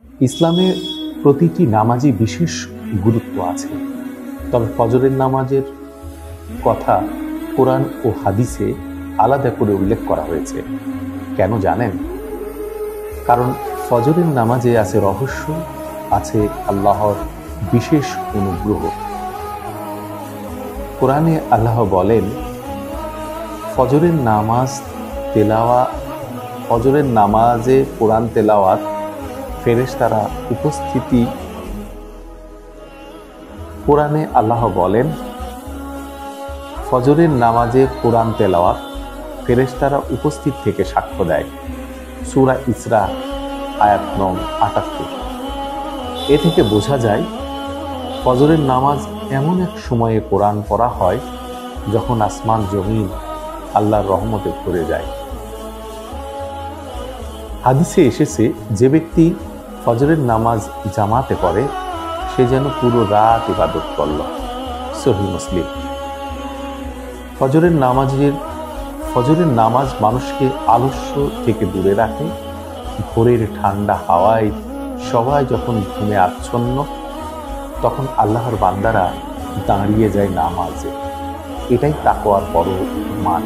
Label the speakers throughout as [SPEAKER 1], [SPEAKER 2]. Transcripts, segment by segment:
[SPEAKER 1] ইসলামে প্রতিটি নামাজই বিশেষ গুরুত্ব আছে, তবে ফজরের নামাজের কথা কোরআন ও হাদিসে আলাদা করে উল্লেখ করা হয়েছে। কেন জানেন? কারণ ফজরের নামাজে আছে রহস্য, আছে আল্লাহর বিশেষ অনুগ্রহ। কোরআনে আল্লাহ বলেন, ফজরের নামাজে কোরআন তেলাওয়াত ফেরেশতারা উপস্থিতি। কোরআনে আল্লাহ বলেন, ফজরের নামাজে কোরআন তেলাওয়াত ফেরেশতারা উপস্থিত থেকে সাক্ষ্য দেয়। সূরা ইসরা আয়াত নং ৭৮। এ থেকে বোঝা যায় ফজরের নামাজ এমন এক সময়ে কোরআন পড়া হয় যখন আসমান জমিন আল্লাহর রহমতে ভরে যায়। হাদিসে এসেছে, যে ব্যক্তি ফজরের নামাজ জামাতে পড়ে সে যেন পুরো রাত ইবাদত করল। সহিহ মুসলিম। ফজরের নামাজ মানুষকে আলস্য থেকে দূরে রাখে। ভোরের ঠান্ডা হাওয়ায় সবাই যখন ঘুমে আচ্ছন্ন, তখন আল্লাহর বান্দারা দাঁড়িয়ে যায় নামাজে। এটাই তাকওয়ার বড় মান।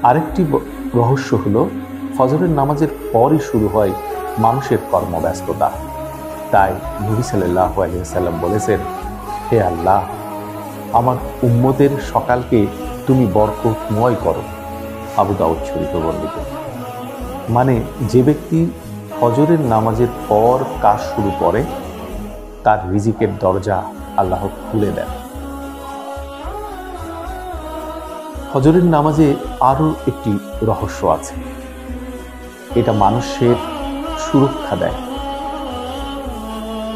[SPEAKER 1] আরেকটি রহস্য হলো, ফজরের নামাজের পরই শুরু হয় মানুষের কর্মব্যস্ততা। তাই নবী সাল্লাল্লাহু আলাইহি ওয়াসাল্লাম বলেছেন, হে আল্লাহ, আমার উম্মতের সকালকে তুমি বরকতময় করো। আবু দাউদ শরীফে বর্ণিত। মানে, যে ব্যক্তি ফজরের নামাজের পর কাজ শুরু করে তার রিজিকের দরজা আল্লাহ খুলে দেন। ফজরের নামাজে আরো একটি রহস্য আছে, এটা মানুষের সুরক্ষা দেয়।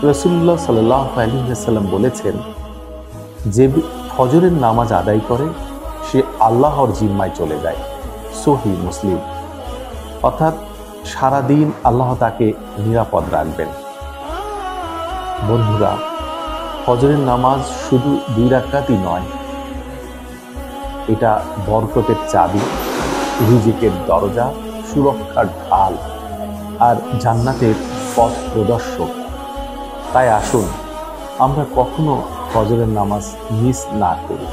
[SPEAKER 1] রাসূলুল্লাহ সাল্লাল্লাহু আলাইহি ওয়াসাল্লাম বলেছেন, যে ফজরের নামাজ আদায় করে সে আল্লাহর জিম্মায় চলে যায়। সহিহ মুসলিম। অর্থাৎ সারাদিন আল্লাহ তাকে নিরাপদ রাখবেন। বন্ধুরা, ফজরের নামাজ শুধু 2 রাকাতই নয়, এটা বরকতের চাবি, রিজিকের দরজা, সুরক্ষার ঢাল আর জান্নাতের পথ প্রদর্শক। তাই আসুন আমরা কখনো ফজরের নামাজ মিস না করি।